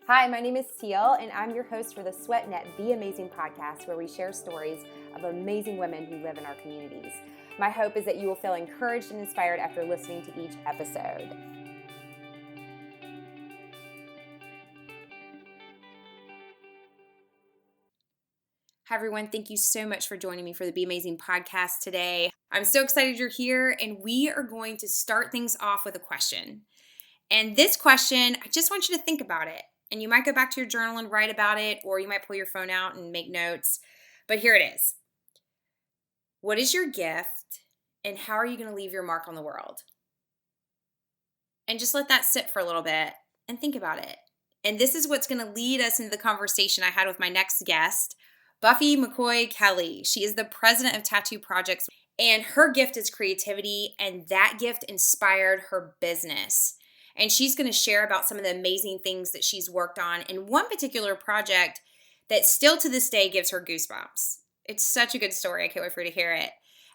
Hi, my name is Teal, and I'm your host for the SweatNet Be Amazing podcast, where we share stories of amazing women who live in our communities. My hope is that you will feel encouraged and inspired after listening to each episode. Hi, everyone. Thank you so much for joining me for the Be Amazing podcast today. I'm so excited you're here, and we are going to start things off with a question. And this question, I just want you to think about it. And you might go back to your journal and write about it, or you might pull your phone out and make notes. But here it is. What is your gift, and how are you going to leave your mark on the world? And just let that sit for a little bit and think about it. And this is what's going to lead us into the conversation I had with my next guest, Buffy McCoy Kelly. She is the president of Tattoo Projects, and her gift is creativity, and that gift inspired her business. And she's going to share about some of the amazing things that she's worked on in one particular project that still to this day gives her goosebumps. It's such a good story. I can't wait for you to hear it.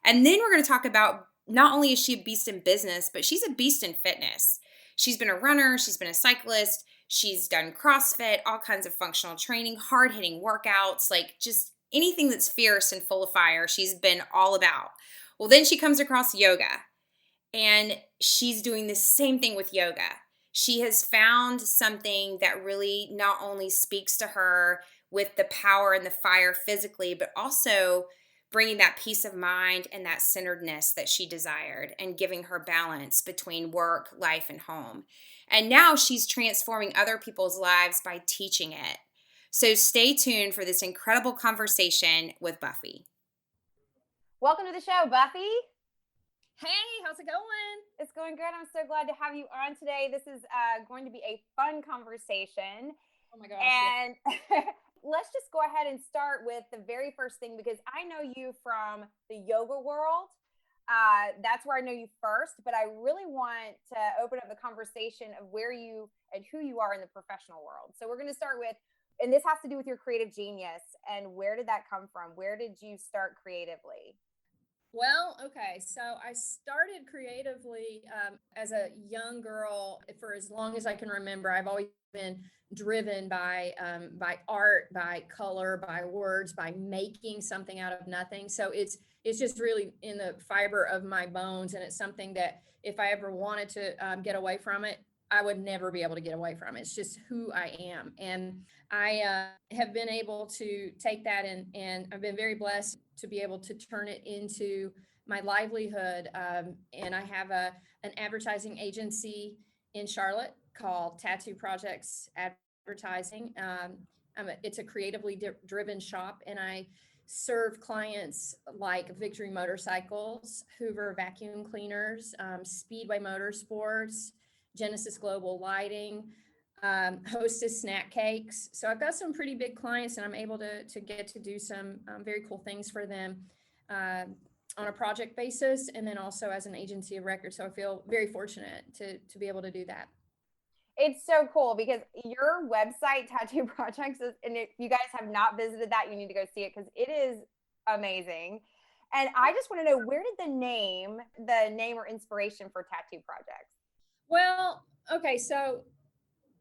And then we're going to talk about not only is she a beast in business, but she's a beast in fitness. She's been a runner, she's been a cyclist, she's done CrossFit, all kinds of functional training, hard-hitting workouts, like just anything that's fierce and full of fire, she's been all about. Well, then she comes across yoga, and she's doing the same thing with yoga. She has found something that really not only speaks to her with the power and the fire physically, but also bringing that peace of mind and that centeredness that she desired and giving her balance between work, life, and home. And now she's transforming other people's lives by teaching it. So stay tuned for this incredible conversation with Buffy. Welcome to the show, Buffy. Hey, how's it going? It's going good. I'm so glad to have you on today. This is going to be a fun conversation. Oh my gosh. And let's just go ahead and start with the very first thing, because I know you from the yoga world. That's where I know you first, but I really want to open up the conversation of where you and who you are in the professional world. So we're going to start with, and this has to do with your creative genius. And where did that come from? Where did you start creatively? Well, okay. So I started creatively as a young girl for as long as I can remember. I've always been driven by art, by color, by words, by making something out of nothing. So it's just really in the fiber of my bones, and it's something that if I ever wanted to get away from it, I would never be able to get away from it. It's just who I am, and I have been able to take that and I've been very blessed to be able to turn it into my livelihood. And I have an advertising agency in Charlotte called Tattoo Projects Advertising. It's a creatively driven shop, and I serve clients like Victory Motorcycles, Hoover Vacuum Cleaners, Speedway Motorsports, Genesis Global Lighting, Hostess Snack Cakes. So I've got some pretty big clients, and I'm able to get to do some very cool things for them on a project basis, and then also as an agency of record. So I feel very fortunate to be able to do that. It's so cool because your website, Tattoo Projects, and if you guys have not visited that, you need to go see it because it is amazing. And I just want to know, where did the name or inspiration for Tattoo Projects? Well, okay, so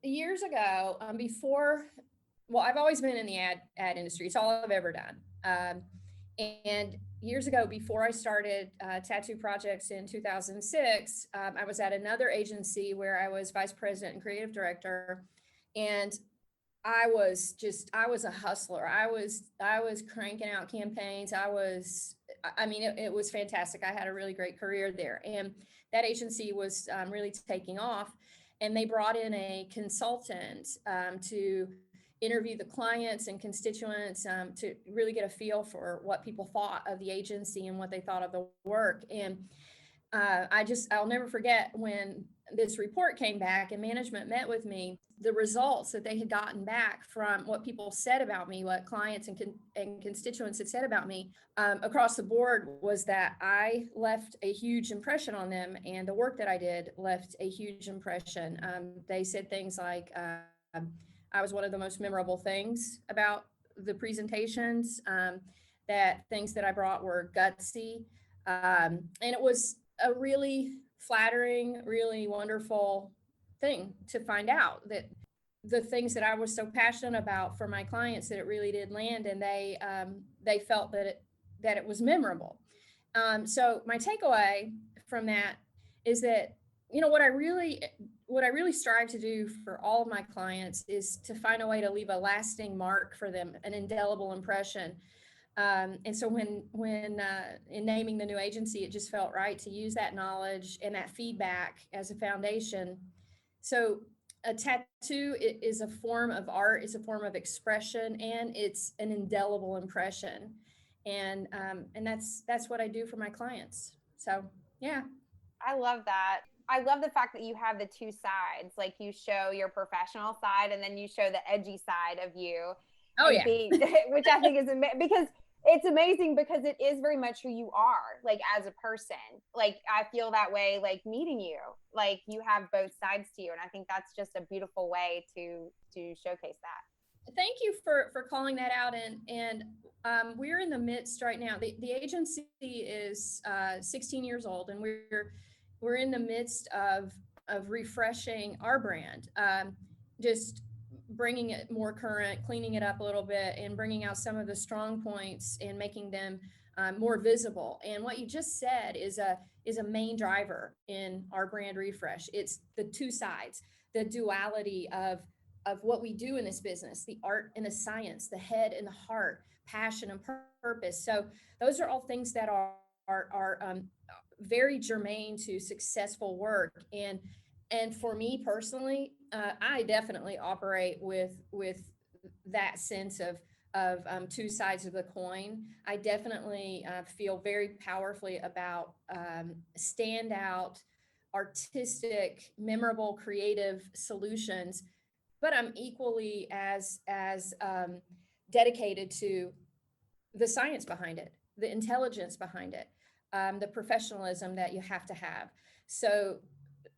years ago, I've always been in the ad industry. It's all I've ever done. And years ago, before I started Tattoo Projects in 2006, I was at another agency where I was vice president and creative director, and I was a hustler. I was cranking out campaigns. It was fantastic. I had a really great career there, and that agency was really taking off. And they brought in a consultant to interview the clients and constituents to really get a feel for what people thought of the agency and what they thought of the work. And I'll never forget when this report came back and management met with me, the results that they had gotten back from what people said about me, what clients and constituents had said about me across the board, was that I left a huge impression on them, and the work that I did left a huge impression. They said things like, I was one of the most memorable things about the presentations, that things that I brought were gutsy. And it was a really flattering, really wonderful thing to find out that the things that I was so passionate about for my clients, that it really did land, and they felt that it was memorable. So my takeaway from that is that, what I really strive to do for all of my clients is to find a way to leave a lasting mark for them, an indelible impression. And so when in naming the new agency, it just felt right to use that knowledge and that feedback as a foundation. So a tattoo is a form of art, is a form of expression, and it's an indelible impression. And that's what I do for my clients. So yeah. I love that. I love the fact that you have the two sides. Like you show your professional side and then you show the edgy side of you Oh and yeah. be which I think is because it's amazing because it is very much who you are, like as a person. Like I feel that way like meeting you. Like you have both sides to you and I think that's just a beautiful way to showcase that. Thank you for calling that out. And we're in the midst right now. The agency is 16 years old, and we're in the midst of refreshing our brand, just bringing it more current, cleaning it up a little bit, and bringing out some of the strong points and making them more visible. And what you just said is a main driver in our brand refresh. It's the two sides, the duality of what we do in this business, the art and the science, the head and the heart, passion and purpose. So those are all things that are very germane to successful work. And for me personally, I definitely operate with that sense of two sides of the coin. I definitely feel very powerfully about standout, artistic, memorable, creative solutions, but I'm equally as dedicated to the science behind it, the intelligence behind it, the professionalism that you have to have. So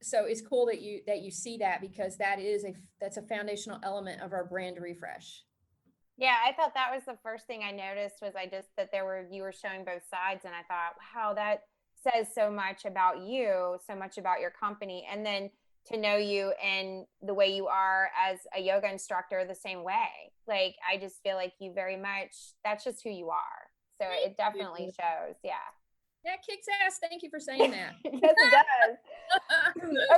so it's cool that you see that, because that's a foundational element of our brand refresh. Yeah, I thought that was the first thing I noticed was I just that you were showing both sides and I thought, wow, that says so much about you, so much about your company. And then to know you and the way you are as a yoga instructor the same way. Like I just feel like you very much that's just who you are. So Thank it definitely you. shows. Yeah. That kicks ass. Thank you for saying that. Yes, it does.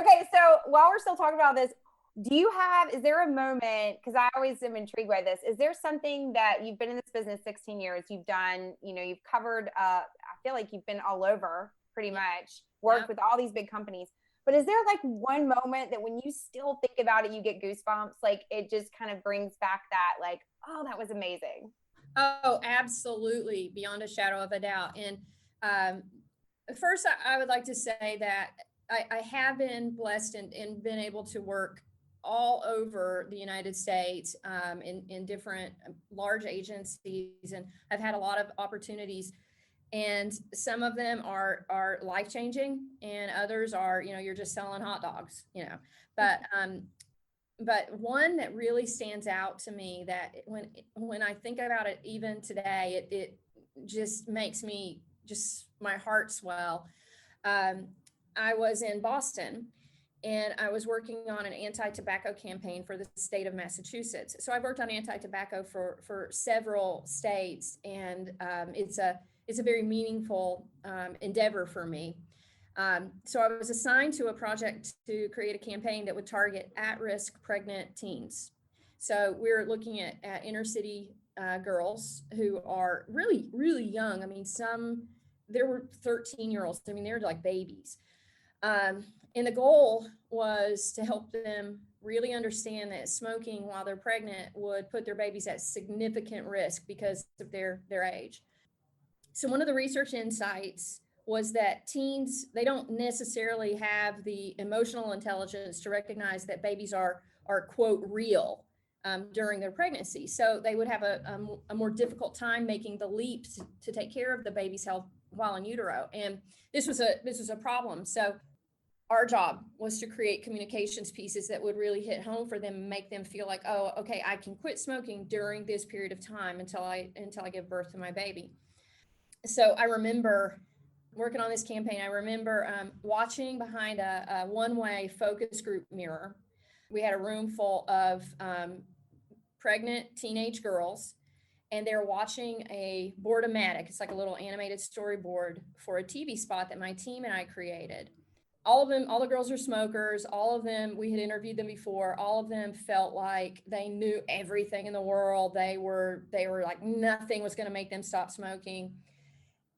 Okay, so while we're still talking about this, is there a moment, because I always am intrigued by this, is there something that you've been in this business 16 years, you've done, you've covered, I feel like you've been all over pretty much, worked with all these big companies, but is there like one moment that when you still think about it, you get goosebumps, like it just kind of brings back that like, oh, that was amazing. Oh, absolutely, beyond a shadow of a doubt. And um, first, I would like to say that I have been blessed and been able to work all over the United States, in different large agencies, and I've had a lot of opportunities. And some of them are life changing, and others are, you're just selling hot dogs. But one that really stands out to me, that when I think about it even today, it just makes me, just my heart swell. um, I was in Boston, and I was working on an anti-tobacco campaign for the state of Massachusetts. So I've worked on anti-tobacco for several states, and it's a very meaningful endeavor for me. So I was assigned to a project to create a campaign that would target at-risk pregnant teens. So we're looking at inner city girls who are really, really young. I mean, there were 13-year-olds. I mean, they're like babies. And the goal was to help them really understand that smoking while they're pregnant would put their babies at significant risk because of their age. So one of the research insights was that teens, they don't necessarily have the emotional intelligence to recognize that babies are quote real during their pregnancy. So they would have a more difficult time making the leap to take care of the baby's health while in utero. And this was a problem. So our job was to create communications pieces that would really hit home for them and make them feel like, oh, okay, I can quit smoking during this period of time until I give birth to my baby. So I remember working on this campaign. I remember watching behind a one-way focus group mirror we had a room full of pregnant teenage girls, and they're watching a board-o-matic. It's like a little animated storyboard for a TV spot that my team and I created. All of them, all the girls are smokers. All of them, we had interviewed them before. All of them felt like they knew everything in the world. They were like nothing was going to make them stop smoking.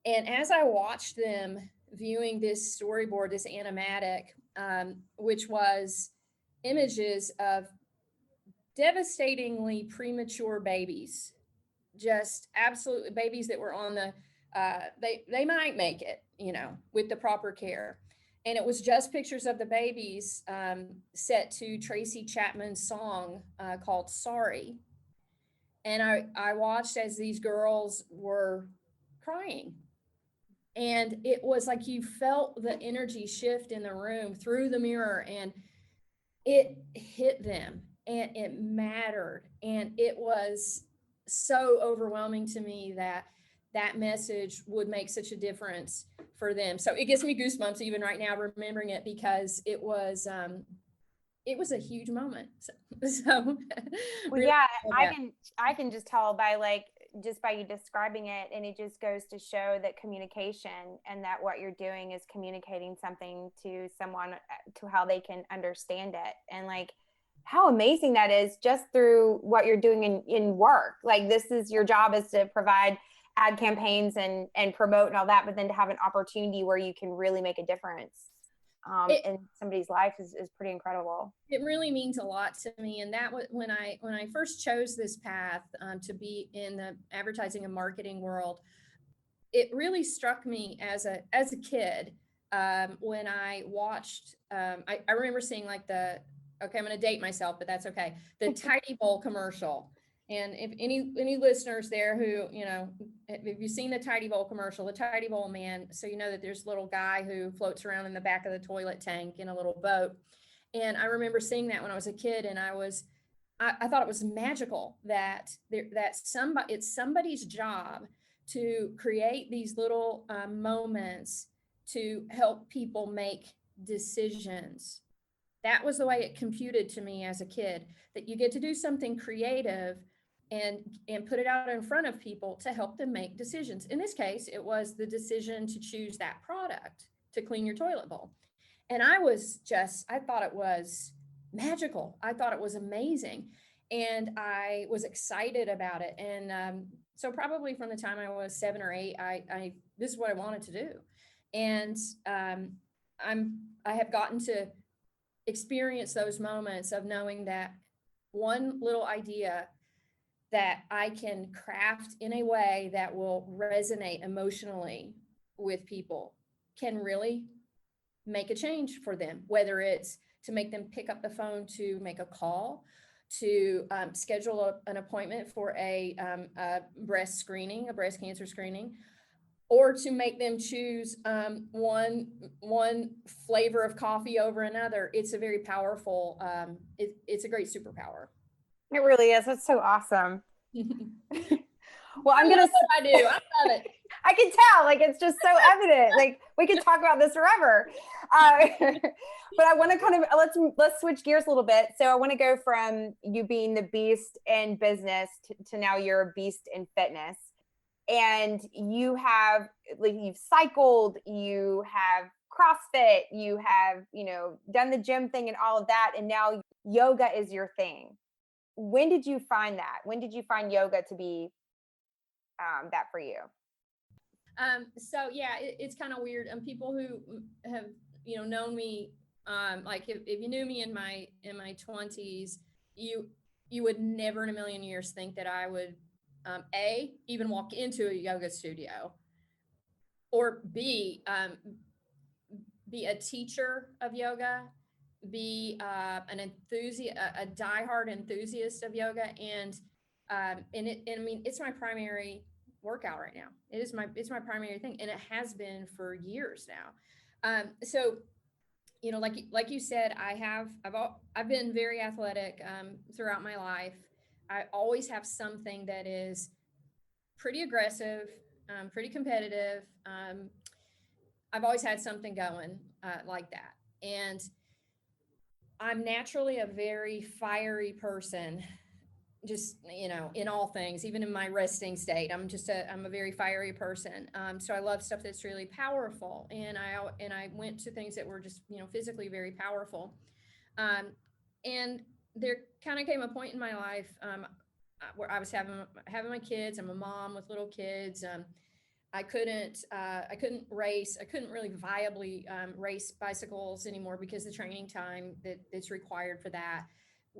And as I watched them viewing this storyboard, this animatic, which was images of devastatingly premature babies, just absolutely babies that were on the they might make it, with the proper care. And it was just pictures of the babies, set to Tracy Chapman's song called Sorry. And I watched as these girls were crying, and it was like you felt the energy shift in the room through the mirror, and it hit them, and it mattered, and it was so overwhelming to me that that message would make such a difference for them. So it gives me goosebumps even right now remembering it, because it was a huge moment. So Well, yeah, I can just tell by just by you describing it, and it just goes to show that communication, and that what you're doing is communicating something to someone to how they can understand it, and how amazing that is just through what you're doing in work. This is your job, is to provide ad campaigns and promote and all that, but then to have an opportunity where you can really make a difference in somebody's life is pretty incredible. It really means a lot to me. And that was when I first chose this path, to be in the advertising and marketing world. It really struck me as a kid, when I watched. I remember seeing okay, I'm going to date myself, but that's okay. The Tidy Bowl commercial. And if any listeners there who, if you've seen the Tidy Bowl commercial, the Tidy Bowl man, so you know that there's a little guy who floats around in the back of the toilet tank in a little boat. And I remember seeing that when I was a kid, and I thought it was magical that it's somebody's job to create these little moments to help people make decisions. That was the way it computed to me as a kid, that you get to do something creative and put it out in front of people to help them make decisions. In this case, it was the decision to choose that product to clean your toilet bowl. And I thought it was magical. I thought it was amazing. And I was excited about it. And so probably from the time I was 7 or 8, this is what I wanted to do. And I have gotten to experience those moments of knowing that one little idea that I can craft in a way that will resonate emotionally with people can really make a change for them, whether it's to make them pick up the phone to make a call, to schedule an appointment for a breast cancer screening, or to make them choose one flavor of coffee over another. It's a very powerful, it's a great superpower. It really is. That's so awesome. Well, I do. I love it. I can tell, it's just so evident. We could talk about this forever. But I want to let's switch gears a little bit. So I want to go from you being the beast in business to now you're a beast in fitness. And you have, you've cycled, you have CrossFit, you have, done the gym thing and all of that. And now yoga is your thing. When did you find that? When did you find yoga to be that for you? So yeah, it's kind of weird. And people who have, known me, if you knew me in my 20s, you would never in a million years think that I would, even walk into a yoga studio, or B, be a teacher of yoga, be an enthusiast, a diehard enthusiast of yoga, and it's my primary workout right now. It's my primary thing, and it has been for years now. So, like you said, I've been very athletic throughout my life. I always have something that is pretty aggressive, pretty competitive. I've always had something going like that. And I'm naturally a very fiery person, just, in all things, even in my resting state. I'm a very fiery person. So I love stuff that's really powerful. And I went to things that were just, physically very powerful. And there kind of came a point in my life, where I was having my kids. I'm a mom with little kids. I couldn't race. I couldn't really viably race bicycles anymore because the training time that's required for that.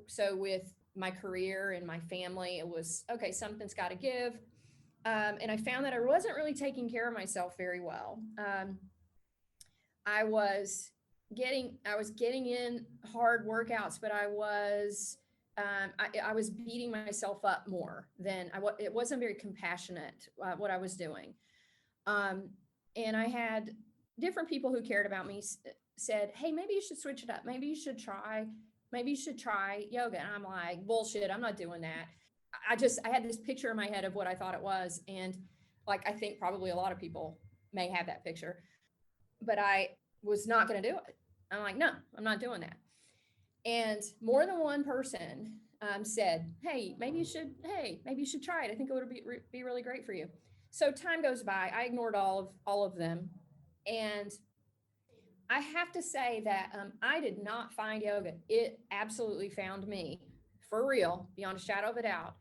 So with my career and my family, it was okay. Something's got to give. And I found that I wasn't really taking care of myself very well. I was getting in hard workouts, but I was beating myself up more than it wasn't very compassionate, what I was doing. Um, and I had different people who cared about me said, "Hey, maybe you should switch it up. Maybe you should try yoga." And I'm like, "Bullshit, I'm not doing that." I had this picture in my head of what I thought it was. And like, I think probably a lot of people may have that picture, but I was not going to do it. I'm like, "No, I'm not doing that." And more than one person said, Hey, maybe you should try it. I think it would be really great for you." So time goes by. I ignored all of them. And I have to say that I did not find yoga. It absolutely found me, for real, beyond a shadow of a doubt,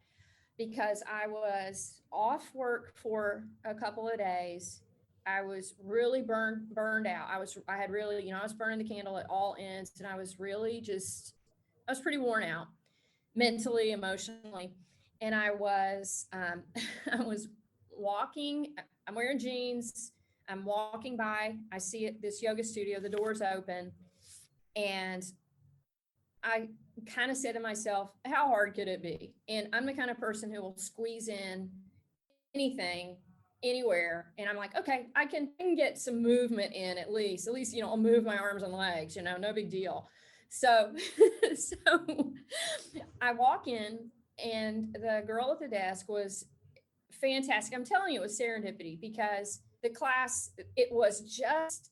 because I was off work for a couple of days. I was really burned out. I had really, I was burning the candle at all ends, and I was pretty worn out mentally, emotionally. And I was I was walking. I'm wearing jeans. I'm walking by. I see it, this yoga studio. The door's open, and I kind of said to myself, "How hard could it be?" And I'm the kind of person who will squeeze in anything, anywhere. And I'm like, "Okay, I can get some movement in at least. At least, I'll move my arms and legs. No big deal." So, so I walk in, and the girl at the desk was fantastic. I'm telling you, it was serendipity, because the class, it was just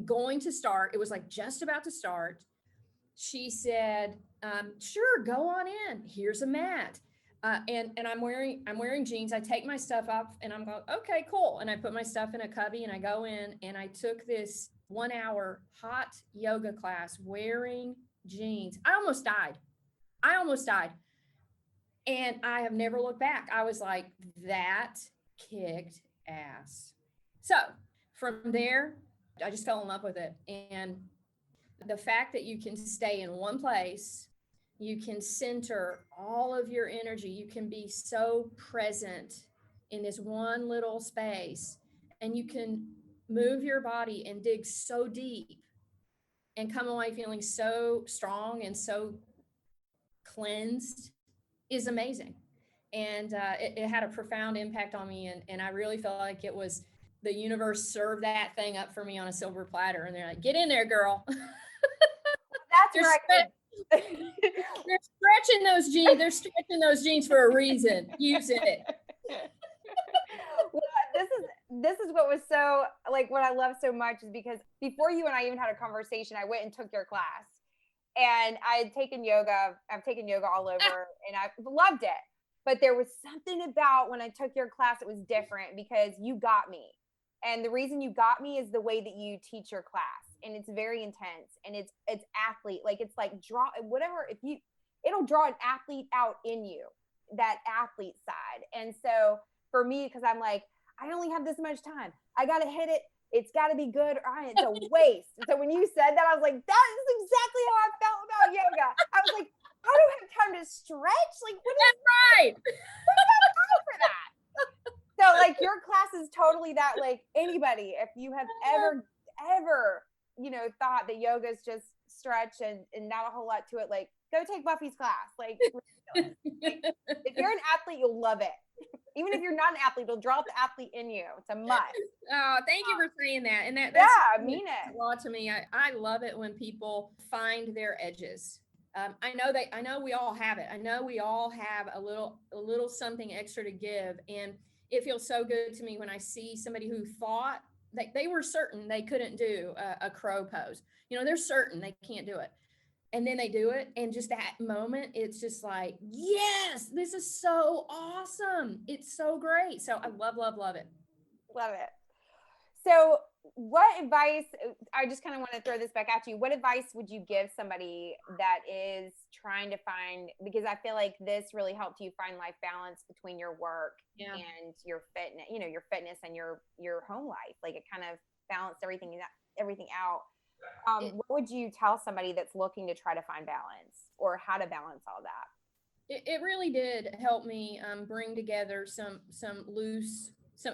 going to start. It was like just about to start. She said, "Sure, go on in. Here's a mat." And I'm wearing jeans. I take my stuff off, and I'm going, "Okay, cool." And I put my stuff in a cubby, and I go in, and I took this 1 hour hot yoga class wearing jeans. I almost died. I almost died. And I have never looked back. I was like, that kicked ass. So from there, I just fell in love with it. And the fact that you can stay in one place, you can center all of your energy, you can be so present in this one little space, and you can move your body and dig so deep and come away feeling so strong and so cleansed, is amazing. And it had a profound impact on me. And I really felt like it was the universe served that thing up for me on a silver platter. And they're like, "Get in there, girl." That's where they're stretching those jeans. They're stretching those jeans for a reason. Use it. Well, this is what was so, like, what I love so much is because before you and I even had a conversation, I went and took your class, and I had taken yoga. I've taken yoga all over, and I loved it. But there was something about when I took your class, it was different because you got me. And the reason you got me is the way that you teach your class. And it's very intense, and it's athlete. Like, it's like draw whatever, it'll draw an athlete out in you, that athlete side. And so for me, because I'm like, I only have this much time. I got to hit it. It's got to be good, or it's a waste. So when you said that, I was like, that is exactly how I felt about yoga. I was like, I don't have time to stretch. Like, That's right. What do I have time for that? So, like, your class is totally that. Like, anybody, if you have ever, thought that yoga is just stretch and not a whole lot to it, like, go take Buffy's class. Like, if you're an athlete, you'll love it. Even if you're not an athlete, it'll draw the athlete in you. It's a must. Oh, thank you for saying that. And that's I mean it. A lot to me. I love it when people find their edges. I know we all have it. I know we all have a little something extra to give. And it feels so good to me when I see somebody who thought that they were certain they couldn't do a crow pose. They're certain they can't do it. and then they do it. And just that moment, it's just like, yes, this is so awesome. It's so great. So I love, love, love it. Love it. So what advice, I just kind of want to throw this back at you. What advice would you give somebody that is trying to find, because I feel like this really helped you find life balance between your work and your fitness, you know, your fitness and your home life. Like it kind of balanced everything out. What would you tell somebody that's looking to try to find balance, or how to balance all that? It really did help me bring together some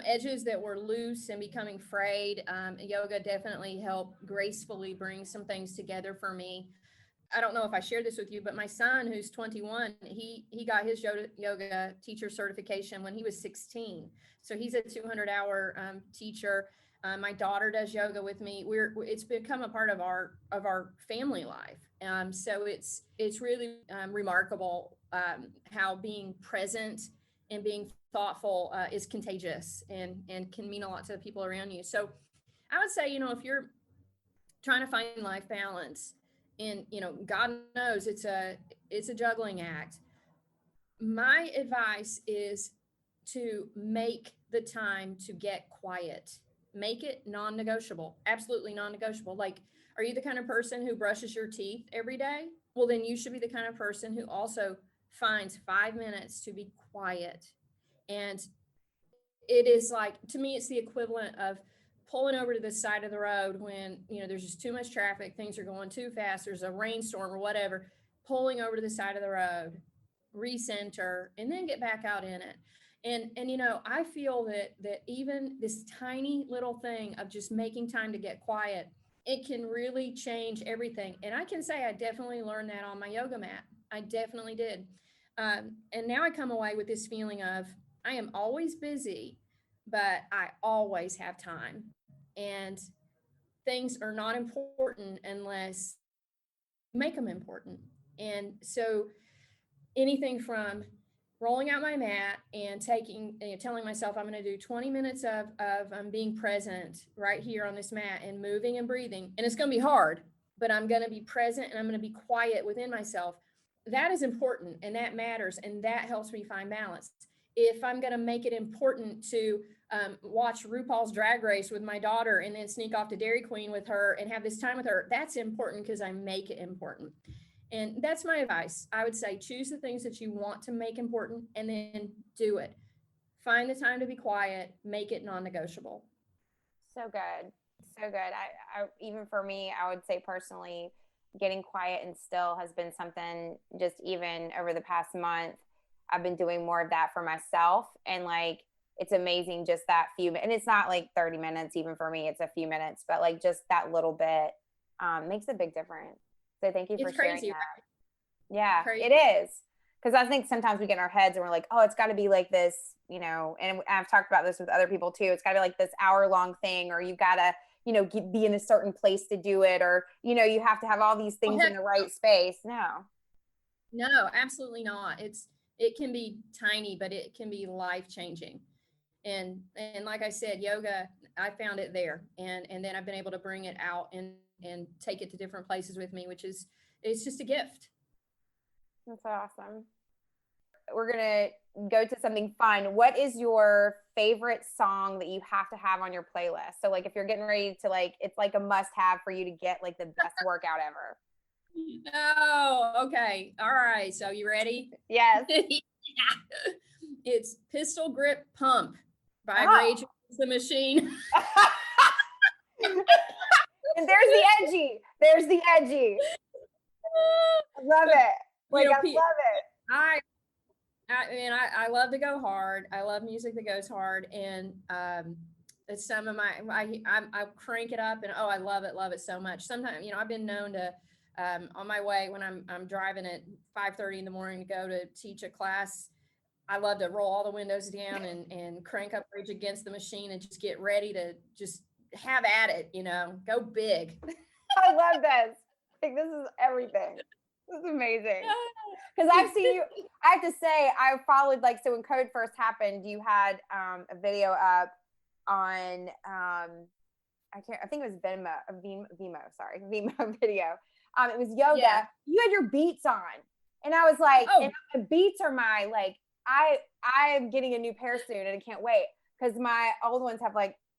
edges that were loose and becoming frayed. Yoga definitely helped gracefully bring some things together for me. I don't know if I shared this with you, but my son, who's 21, he got his yoga teacher certification when he was 16. So he's a 200-hour teacher. My daughter does yoga with me. It's become a part of our family life. So it's really remarkable how being present and being thoughtful is contagious and can mean a lot to the people around you. So I would say, if you're trying to find life balance, and God knows it's a juggling act, my advice is to make the time to get quiet. Make it non-negotiable, absolutely non-negotiable. Like, are you the kind of person who brushes your teeth every day? Well, then you should be the kind of person who also finds 5 minutes to be quiet. And it is like, to me, it's the equivalent of pulling over to the side of the road when, there's just too much traffic, things are going too fast, there's a rainstorm or whatever, pulling over to the side of the road, recenter, and then get back out in it. And I feel that even this tiny little thing of just making time to get quiet, it can really change everything. And I can say I definitely learned that on my yoga mat. I definitely did. And now I come away with this feeling of, I am always busy, but I always have time. And things are not important unless you make them important. And so anything from rolling out my mat and telling myself I'm going to do 20 minutes of being present right here on this mat and moving and breathing. And it's going to be hard, but I'm going to be present and I'm going to be quiet within myself. That is important and that matters. And that helps me find balance. If I'm going to make it important to watch RuPaul's Drag Race with my daughter and then sneak off to Dairy Queen with her and have this time with her, that's important because I make it important. And that's my advice. I would say choose the things that you want to make important and then do it. Find the time to be quiet, make it non-negotiable. So good. So good. I even for me, I would say personally, getting quiet and still has been something just even over the past month. I've been doing more of that for myself. And like, it's amazing just that few, and it's not like 30 minutes, even for me, it's a few minutes, but like just that little bit makes a big difference. So thank you for sharing that. Right? Yeah, crazy. It is. Because I think sometimes we get in our heads and we're like, oh, it's got to be like this, and I've talked about this with other people too. It's got to be like this hour-long thing, or you've got to, be in a certain place to do it, or, you have to have all these things in the right space. No, absolutely not. It can be tiny, but it can be life-changing. And like I said, yoga, I found it there. And then I've been able to bring it out and take it to different places with me, it's just a gift. That's awesome. We're going to go to something fun. What is your favorite song that you have to have on your playlist? So like if you're getting ready to it's like a must have for you to get like the best workout ever. Oh, okay. All right. So you ready? Yes. It's Pistol Grip Pump by Rage Against the Machine. And there's the edgy. I love it. I love it. I love to go hard. I love music that goes hard. And it's some of I crank it up and I love it so much. Sometimes, I've been known to on my way when I'm driving at 5:30 in the morning to go to teach a class, I love to roll all the windows down and crank up Rage Against the Machine and just get ready to just have at it, go big. I love this. Like, this is everything. This is amazing. Because I've seen you, I have to say, I followed, so when COVID first happened, you had a video up on, I think it was Vimeo video. It was yoga. Yeah. You had your beats on. And I was like, Oh. and the beats are my, like, I'm getting a new pair soon and I can't wait because my old ones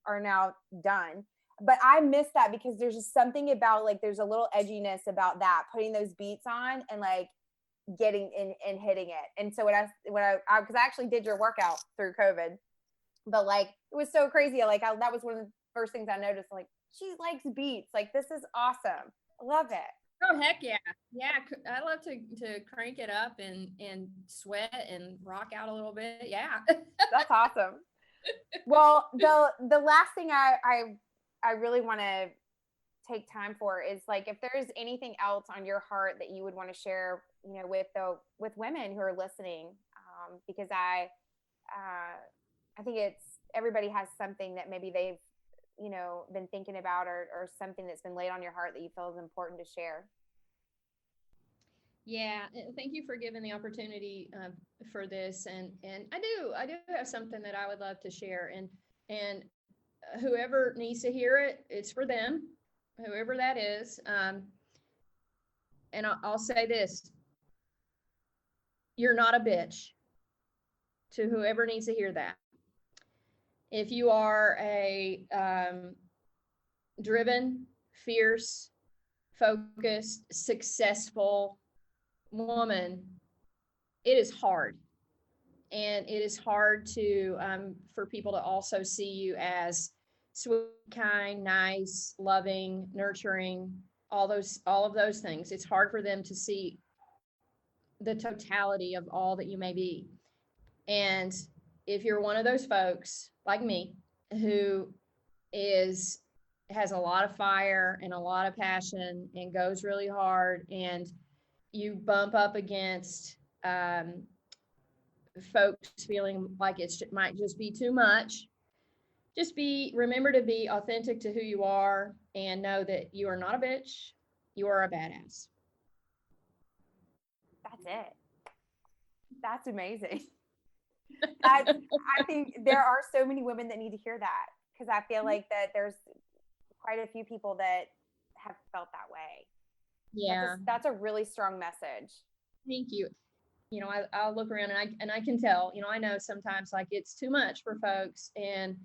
are now done. But I miss that because there's just something about, like, there's a little edginess about that, putting those beats on and like getting in and hitting it. And so because I actually did your workout through COVID, but like, it was so crazy. Like that was one of the first things I noticed. Like, she likes beats. Like, this is awesome. I love it. Oh, heck yeah. Yeah. I love to crank it up and sweat and rock out a little bit. Yeah. That's awesome. Well, the last thing I really want to take time for is, like, if there's anything else on your heart that you would want to share, with women who are listening, because I think everybody has something that maybe they've, been thinking about or something that's been laid on your heart that you feel is important to share. Yeah, thank you for giving the opportunity for this, and I do have something that I would love to share, and whoever needs to hear it, it's for them, whoever that is. And I'll say this: you're not a bitch. To whoever needs to hear that, if you are a driven, fierce, focused, successful woman, it is hard. And it is hard to for people to also see you as sweet, kind, nice, loving, nurturing, all of those things. It's hard for them to see the totality of all that you may be. And if you're one of those folks like me who has a lot of fire and a lot of passion and goes really hard, and you bump up against folks feeling like it might just be too much, remember to be authentic to who you are and know that you are not a bitch. You are a badass. That's it. That's amazing. I think there are so many women that need to hear that, because I feel like that there's quite a few people that have felt that way. Yeah. That's a really strong message. Thank you. I'll look around and I can tell, I know sometimes like it's too much for folks and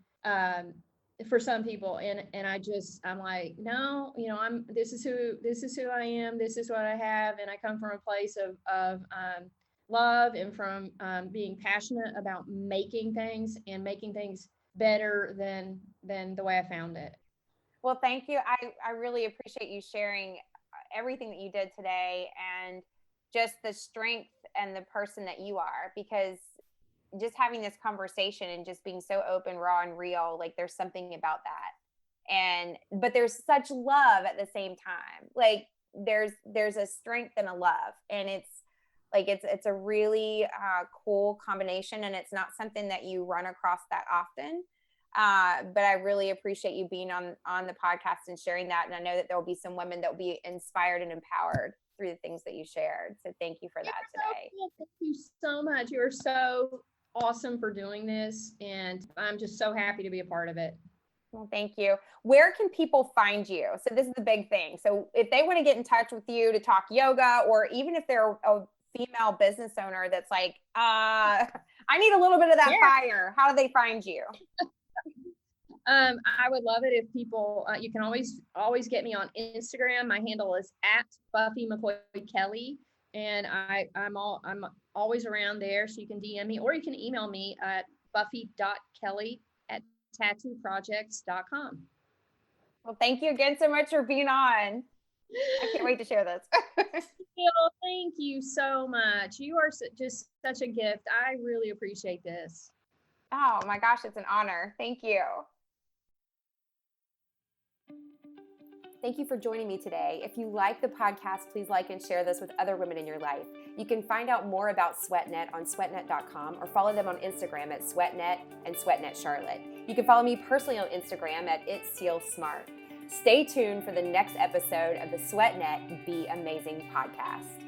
for some people, and I'm like, no, this is who I am. This is what I have. And I come from a place of love and from being passionate about making things better than the way I found it. Well, thank you. I really appreciate you sharing everything that you did today, and just the strength and the person that you are, because just having this conversation and just being so open, raw, and real, like, there's something about that. But there's such love at the same time. Like, there's a strength and a love, and it's a really cool combination, and it's not something that you run across that often. But I really appreciate you being on the podcast and sharing that. And I know that there will be some women that will be inspired and empowered through the things that you shared. So thank you for that today. So cool. Thank you so much. You are so awesome for doing this. And I'm just so happy to be a part of it. Well, thank you. Where can people find you? So this is the big thing. So if they want to get in touch with you to talk yoga, or even if they're a female business owner that's like, I need a little bit of that fire, how do they find you? I would love it if people, you can always get me on Instagram. My handle is @Buffy McCoy Kelly. And I'm always around there. So you can DM me, or you can email me at buffy.kelly@tattooprojects.com. Well, thank you again so much for being on. I can't wait to share this. Thank you so much. You are just such a gift. I really appreciate this. Oh my gosh, it's an honor. Thank you. Thank you for joining me today. If you like the podcast, please like and share this with other women in your life. You can find out more about SweatNet on sweatnet.com, or follow them on Instagram at SweatNet and SweatNet Charlotte. You can follow me personally on Instagram at @ItSealSmart. Stay tuned for the next episode of the SweatNet Be Amazing podcast.